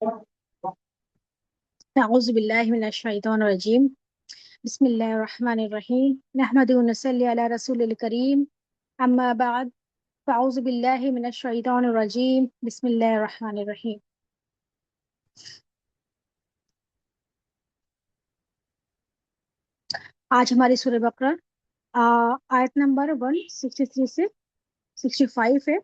أعوذ بالله من الشيطان الرجيم بسم الله الرحمن الرحيم نحمد ونصلي على رسول الكريم أما بعد فأعوذ بالله من الشيطان الرجيم بسم الله الرحمن الرحيم. आज हमारी सूरह बकरा आयत नंबर 163 से 65 है।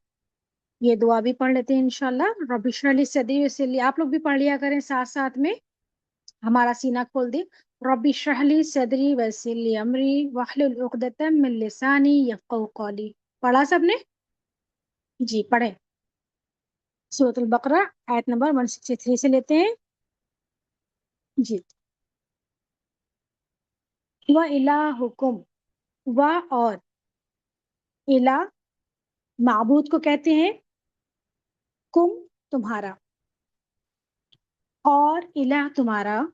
ये दुआ भी पढ़ लेते हैं इंशाल्लाह। रब्बी इश्रह ली सदरी वयस्सिर, आप लोग भी पढ़ लिया करें साथ साथ में, हमारा सीना खोल दे। रब्बी इश्रह ली सदरी वयस्सिर ली अमरी वहलुल उक़दतम मिन लिसानी यफ़क़हू क़ौली। पढ़ा सबने? जी पढ़े। सूरत अल-बकरा आयत नंबर 163 से लेते हैं जी। व इलाहुकुम, व और, इला माबूद को कहते हैं, कुम तुम्हारा, और इला तुम्हारा,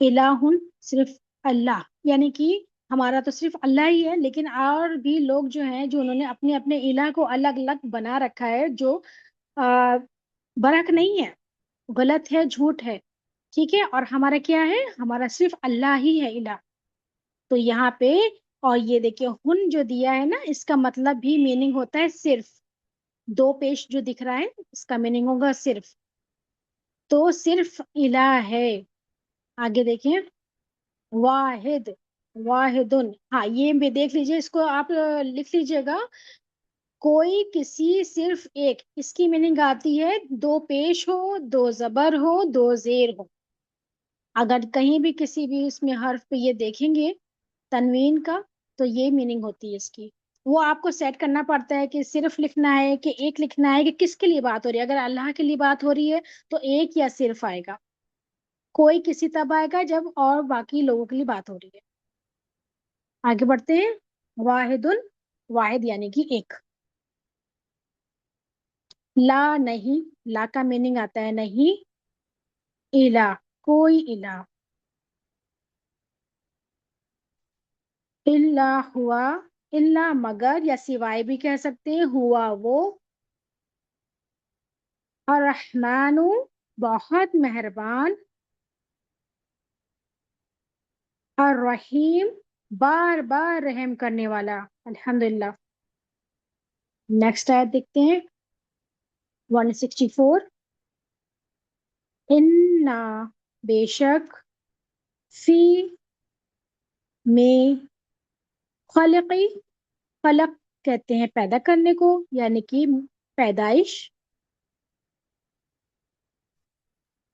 इलाहुन सिर्फ अल्लाह, यानी कि हमारा तो सिर्फ अल्लाह ही है, लेकिन और भी लोग जो हैं जो उन्होंने अपने अपने इला को अलग अलग बना रखा है, जो आ, बरक नहीं है, गलत है, झूठ है, ठीक है। और हमारा क्या है? हमारा सिर्फ अल्लाह ही है इला। तो यहाँ पे, और ये देखिए हुन जो दिया है ना, इसका मतलब भी मीनिंग होता है सिर्फ। दो पेश जो दिख रहा है इसका मीनिंग होगा सिर्फ। तो सिर्फ इला है। आगे देखिए, वाहिद, वाहिदुन, हाँ ये भी देख लीजिए, इसको आप लिख लीजिएगा। कोई किसी, सिर्फ एक, इसकी मीनिंग आती है दो पेश हो, दो जबर हो, दो जेर हो। अगर कहीं भी किसी भी इसमें हर्फ पे ये देखेंगे तनवीन का, तो ये मीनिंग होती है इसकी। वो आपको सेट करना पड़ता है कि सिर्फ लिखना है कि एक लिखना है, कि किसके लिए बात हो रही है। अगर अल्लाह के लिए बात हो रही है तो एक या सिर्फ आएगा, कोई किसी तब आएगा जब और बाकी लोगों के लिए बात हो रही है। आगे बढ़ते हैं। वाहिदुन, वाहिद यानी कि एक। ला नहीं, ला का मीनिंग आता है नहीं। इला, कोई इला। इल्ला हुआ, इल्ला मगर या सिवाय भी कह सकते हैं, हुआ वो। अर्रहमानु, बहुत मेहरबान। अर्रहीम, बार बार रहम करने वाला। अल्हम्दुलिल्लाह। नेक्स्ट आयत देखते हैं 164। इन्ना, बेशक, फी, में, खलक़ी, खलक कहते हैं पैदा करने को, यानी कि पैदाइश।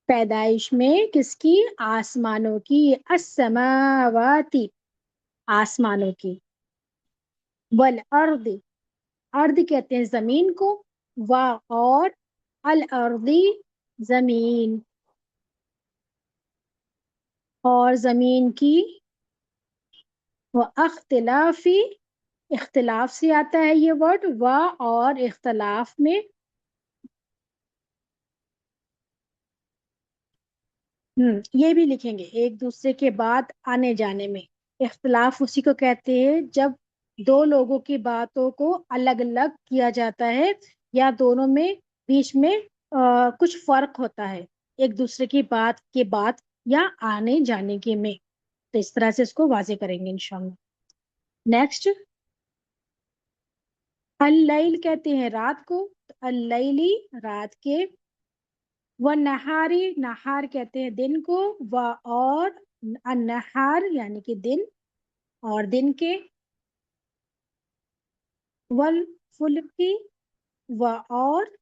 पैदाइश में किसकी? आसमानों की। अस्समावाती, आसमानों की। वल अर्द, अर्द कहते हैं जमीन को। वा और, अल अर्दी, जमीन, और जमीन की। व अख्तिलाफी, इख्तिलाफ से आता है ये वर्ड। व और इख्तिलाफ में, ये भी लिखेंगे एक दूसरे के बाद आने जाने में। इख्तिलाफ उसी को कहते हैं जब दो लोगों की बातों को अलग अलग किया जाता है, या दोनों में बीच में कुछ फर्क होता है एक दूसरे की बात के बाद या आने जाने के में। तो इस तरह से इसको वाजे करेंगे इंशाल्लाह। नेक्स्ट, अल-लैल कहते हैं रात को, तो अल-लैली, रात के। व नहारी, नहार कहते हैं दिन को। व और, नहार यानी कि दिन, और दिन के। वल फुल्की, व और,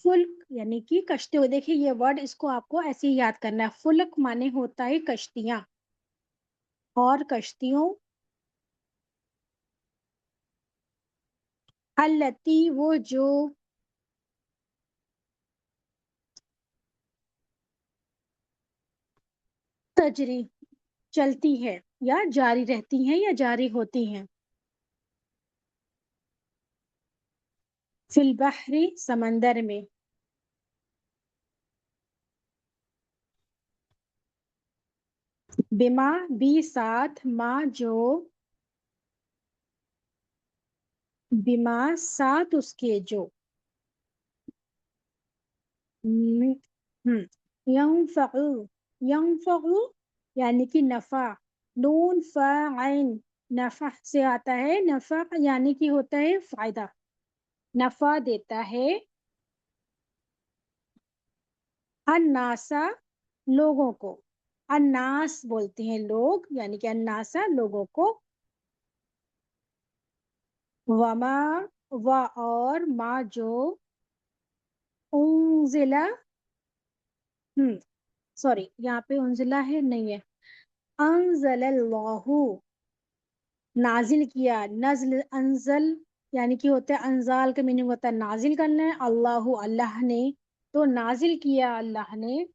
फुल्क यानी कि कश्ती। देखिए ये वर्ड, इसको आपको ऐसे ही याद करना है। फुल्क माने होता है कश्तियां, और कश्तियों। अल्लती, वो जो। तजरी, चलती है, या जारी रहती हैं, या जारी होती हैं। फिल बहरी, समंदर में। बिमा, भी साथ, माँ जो। बिमा, साथ उसके जो। यंफअ, यंफअ यानी कि नफा, नून फा आइन, नफा से आता है, नफा यानी कि होता है फायदा, नफा देता है, अन्नासा लोगों को, अन्नास बोलते हैं लोग, यानी कि अन्नासा लोगों को, वमा व और मा जो, उनजिला, सॉरी यहाँ पे उनजिला है नहीं है, अंजलल्लाहु नाजिल किया, नजल अंजल यानी कि होता है, अंजाल का मीनिंग होता है नाजिल करना है, अल्लाह अल्लाह ने, तो नाजिल किया अल्लाह ने,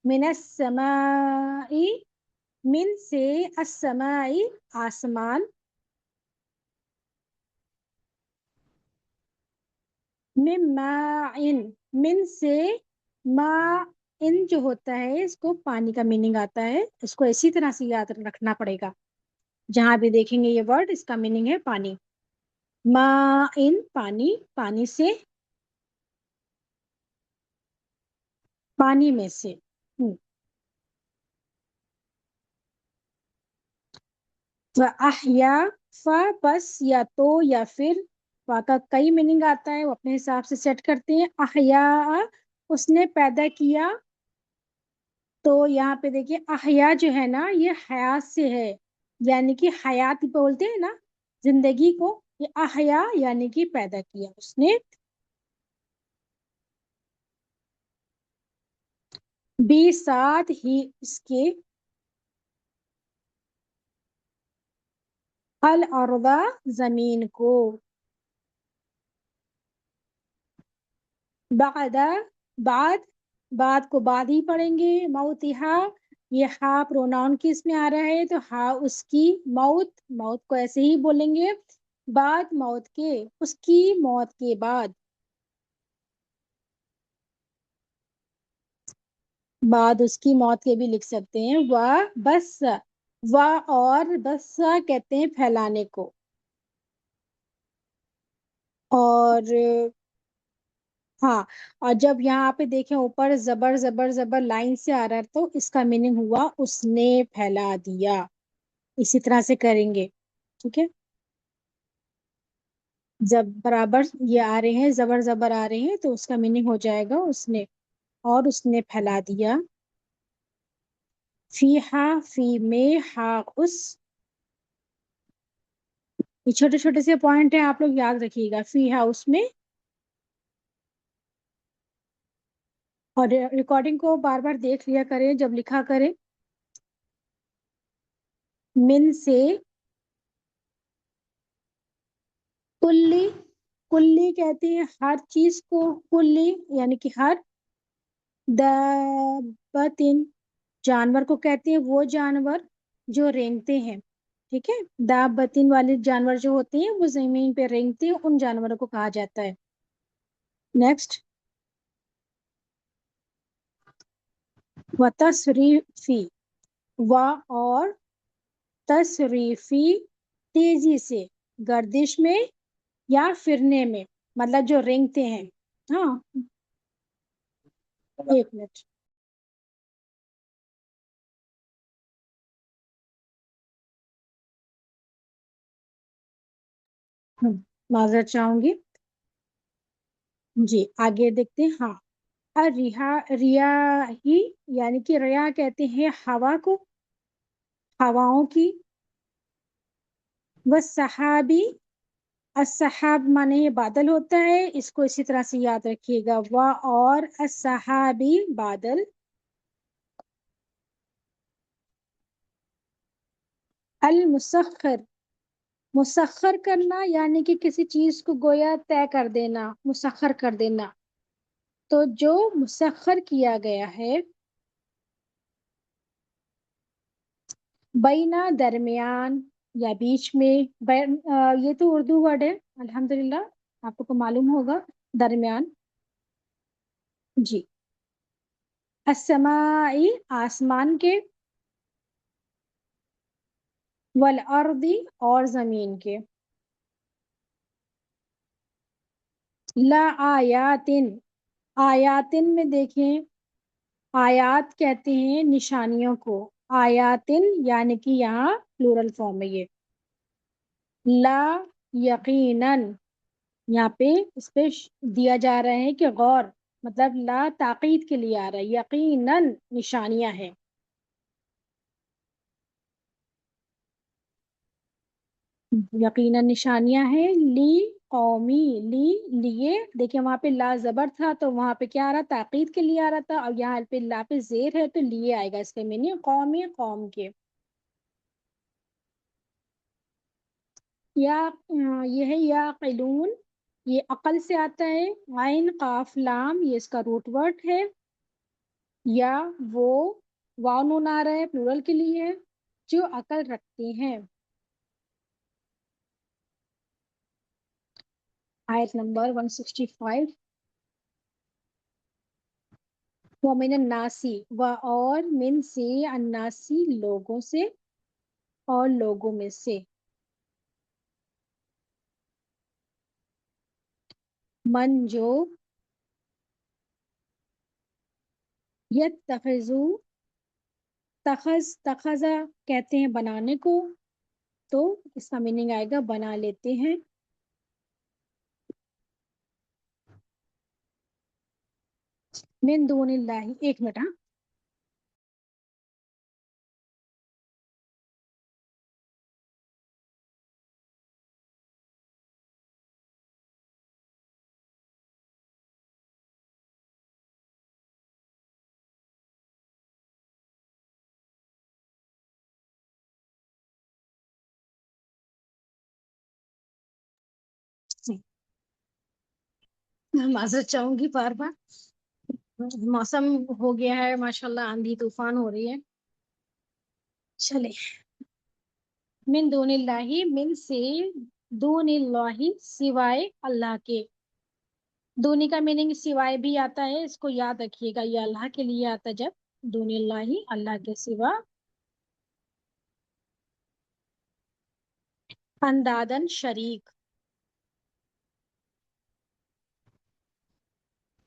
मिनस समाई, मिन से, अस्समाई आसमान, मिन माइन, मिन से, मा इन जो होता है इसको पानी का मीनिंग आता है, इसको इसी तरह से याद रखना पड़ेगा, जहां भी देखेंगे ये वर्ड इसका मीनिंग है पानी, मा इन पानी, पानी से, पानी में से, अहया, फ बस या तो या फिर, फा का कई मीनिंग आता है, वो अपने हिसाब से सेट करते हैं, अहया उसने पैदा किया, तो यहाँ पे देखिए अहया जो है ना ये हयात से है, यानी कि हयात बोलते हैं ना जिंदगी को, ये अहया यानी कि पैदा किया उसने, बी साथ ही इसके, अल अर्दा जमीन को, बादा बाद, बाद को बाद ही पढ़ेंगे, मौतिहा, ये हा प्रोनाउन किस में आ रहा है, तो हा उसकी, मौत मौत को ऐसे ही बोलेंगे, बाद मौत के, उसकी मौत के बाद, बाद उसकी मौत के भी लिख सकते हैं, वह बस, वह और बस कहते हैं फैलाने को, और हाँ, और जब यहाँ पे देखें ऊपर जबर जबर जबर लाइन से आ रहा है तो इसका मीनिंग हुआ उसने फैला दिया, इसी तरह से करेंगे, ठीक है, जब बराबर ये आ रहे हैं जबर जबर आ रहे हैं तो उसका मीनिंग हो जाएगा उसने, और उसने फैला दिया, फी हा, फी में, हा उस, ये छोटे छोटे से पॉइंट है आप लोग याद रखिएगा, फी हा उसमें, और रिकॉर्डिंग को बार बार देख लिया करें जब लिखा करें, मिन से, कुल्ली, कुल्ली कहते हैं हर चीज को, कुल्ली यानी कि हर, दाबतिन जानवर को कहते हैं वो जानवर जो रेंगते हैं, ठीक है, दाबतिन वाले जानवर जो होते हैं वो जमीन पे रेंगते हैं, उन जानवरों को कहा जाता है। नेक्स्ट, व तसरीफी, व और तसरीफी तेजी से, गर्दिश में या फिरने में, मतलब जो रेंगते हैं, हाँ, एक मिनट, माजरत चाहूंगी, जी आगे देखते हैं, हाँ, रिहा, रिया ही यानी कि रिया कहते हैं हवा को, हवाओं की, व सहाबी, असहाब माने ये बादल होता है, इसको इसी तरह से याद रखिएगा, व और असहाबी बादल, अल मुसख्खर, मुसख्खर करना यानी कि किसी चीज को गोया तय कर देना, मुसख्खर कर देना, तो जो मुसख्खर किया गया है, बैना दरमियान या बीच में, ये तो उर्दू वर्ड है अल्हम्दुलिल्लाह, आपको मालूम होगा, दरमियान, जी, अस्समाई आसमान के, वल अर्दी और जमीन के, ला आयातिन आयातिन में देखें, आयात कहते हैं निशानियों को, आयातिन यानी कि यहाँ प्लूरल फॉर्म है ये। ला यकीनन, यहाँ पे इस पे दिया जा रहा है कि गौर, मतलब ला ताकीद के लिए आ रहा है, यकीनन निशानियां हैं। यकीनन निशानियां हैं, ली कौमी, ली लिए, देखिए वहां पे ला जबर था तो वहां पे क्या आ रहा, ताकीद के लिए आ रहा था, और यहाँ पे ला पे जेर है तो लिए आएगा, इसके मीनिंग कौमी, कौम के। या ये है या क़िलून, ये अकल से आता है, आइन काफ लाम ये इसका रूट वर्ड है, या वो वाव नून आ रहा है प्लूरल के लिए, जो अकल रखते हैं। आयत नंबर 165। वो मिन अन्नासी, व और मिन से, अन्नासी लोगों से, और लोगों में से, मन जो, यत्तखिजु, तखज तखजा कहते हैं बनाने को, तो इसका मीनिंग आएगा बना लेते हैं। मिन दूनिल्लाहि, एक मिनट हाँ। मैं माजरत चाहूंगी बार बार, मौसम हो गया है माशाल्लाह, आंधी तूफान हो रही है। चले, मिन दूनिल्लाहि, मिन से, दूनिल्लाहि सिवाय अल्लाह के, दूनी का मीनिंग सिवाय भी आता है, इसको याद रखिएगा, ये अल्लाह के लिए आता है जब, दूनिल्लाहि अल्लाह के सिवा, अंदादन शरीक,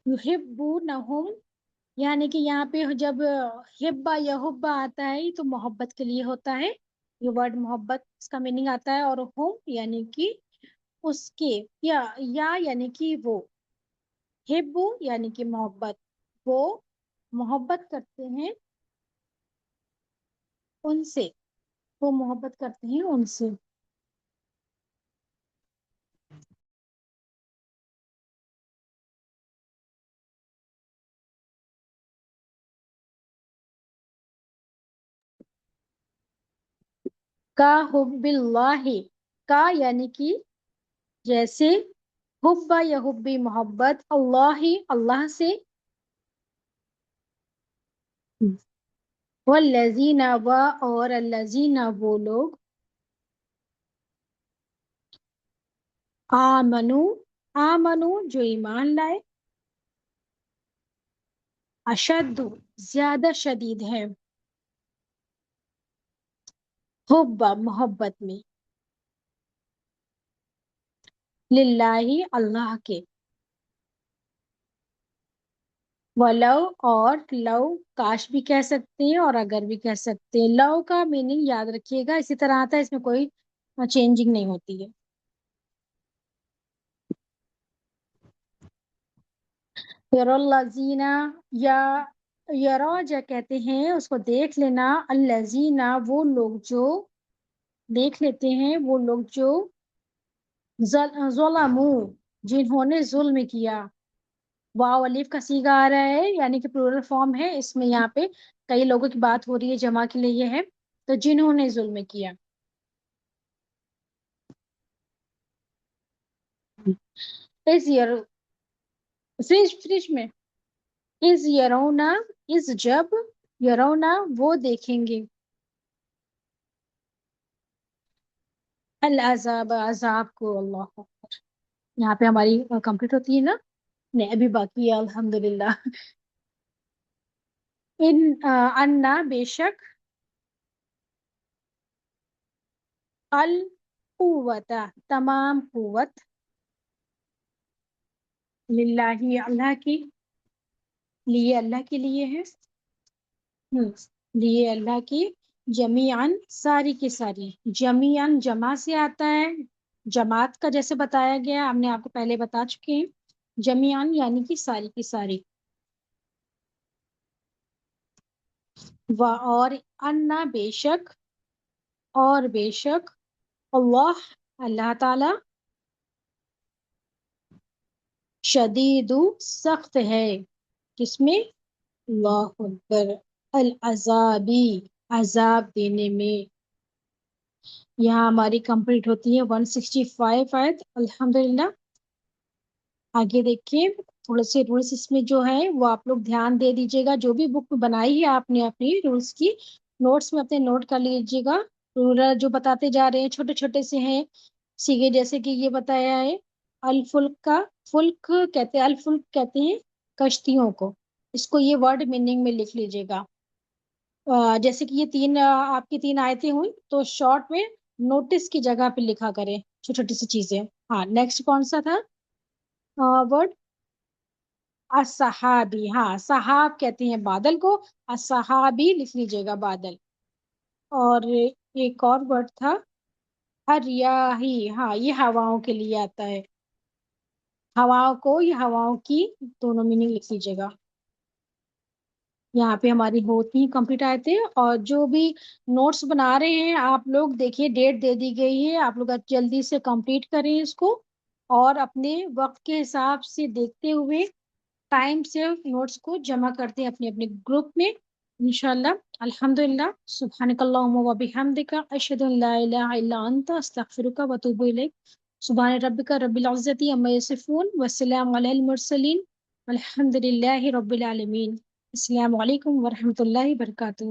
युहिब्बूनहुम, यानी कि यहाँ पे जब हिब्बा या हुब्बा आता है तो मोहब्बत के लिए होता है, ये वर्ड मोहब्बत इसका मीनिंग आता है, और हुम यानी कि उसके, या यानी कि वो, हिब्बू यानी कि मोहब्बत, वो मोहब्बत करते हैं उनसे, वो मोहब्बत करते हैं उनसे। का हुब्बिल्लाहि, का यानी कि जैसे, हुब्बा या हुब्बी मोहब्बत, अल्लाह ही अल्लाह से, वल्लजीना व और अल्लजीना वो लोग, आमनु, आमनु जो ईमान लाए, अशद्दु ज्यादा शदीद है, हुब्बा मोहब्बत में, लिल्लाही अल्लाह के, वलव और लव, काश भी कह सकते हैं और अगर भी कह सकते हैं, लव का मीनिंग याद रखिएगा इसी तरह आता है, इसमें कोई चेंजिंग नहीं होती है। यरोल्लाजीना, या यरो जा कहते हैं उसको देख लेना, अल्लजीना वो लोग जो, देख लेते हैं वो लोग जो, ज़ुलमू जिन्होंने जुल्म किया, वाव अलीफ का सीगा आ रहा है यानी कि प्लूरल फॉर्म है, इसमें यहाँ पे कई लोगों की बात हो रही है, जमा के लिए ये है, तो जिन्होंने जुल्म किया। इस यर, फ्रिज फ्रिज में, इस यरौना, इस जब, यरौना वो देखेंगे, अल अजाब अजाब को, अल्लाह, यहाँ पे हमारी कंप्लीट होती है ना, नहीं अभी बाकी है अल्हम्दुलिल्लाह। इन अन्ना बेशक, अल कुव्वता तमाम कुव्वत, लिल्लाही अल्लाह की, لیے اللہ کے لیے ہے، لیے اللہ کی، جمیعن ساری کی ساری، جمیعن جمع سے آتا ہے، جماعت کا جیسے بتایا گیا ہم نے آپ کو پہلے بتا چکے ہیں، جمیعن یعنی کہ ساری کی ساری، اور انا بے شک، اور بے شک اللہ اللہ تعالی شدید سخت ہے، کس میں؟ اللہ اکبر، العذابی عذاب دینے میں۔ یہاں ہماری کمپلیٹ ہوتی ہے 165 آیت الحمدللہ۔ آگے دیکھیے تھوڑے سے رولس اس میں جو ہے وہ آپ لوگ دھیان دے دیجیے گا، جو بھی بک بنائی ہے آپ نے اپنی رولس کی، نوٹس میں اپنے نوٹ کر لیجیے گا۔ رول جو بتاتے جا رہے ہیں چھوٹے چھوٹے سے ہیں سیگے، جیسے کہ یہ بتایا ہے الفلک کا، فلک کہتے ہیں، الفلک کہتے ہیں کشتیوں کو، اس کو یہ ورڈ میننگ میں لکھ لیجیے گا۔ جیسے کہ یہ تین آپ کی تین آیتیں ہوئی تو شارٹ میں نوٹس کی جگہ پہ لکھا کریں چھوٹی چھوٹی سی چیزیں۔ ہاں نیکسٹ کون سا تھا ورڈ؟ الصحابی، ہاں صحاب کہتے ہیں بادل کو، الصحابی لکھ لیجیے گا بادل۔ اور ایک اور ورڈ تھا الریاحی، ہاں یہ ہواؤں کے لیے آتا ہے، ہواؤں کو، یہ ہواؤں کی دونوں میننگ لکھ لیجیے گا۔ یہاں پہ ہماری ہوتی ہیں کمپلیٹ آئے تھے، اور جو بھی نوٹس بنا رہے ہیں آپ لوگ دیکھیے ڈیٹ دے دی گئی ہے، آپ لوگ جلدی سے کمپلیٹ کریں اس کو، اور اپنے وقت کے حساب سے دیکھتے ہوئے ٹائم سے نوٹس کو جمع کرتے ہیں اپنے اپنے گروپ میں انشاءاللہ۔ الحمدللہ، سبحانک اللہم و بحمدک، اشہد ان لا الہ الا انت، استغفرک و اتوب الیک۔ سبحان ربک رب العزت عما یصفون والسلام علی المرسلین والحمد للہ رب العالمین۔ السلام علیکم ورحمۃ اللہ وبرکاتہ۔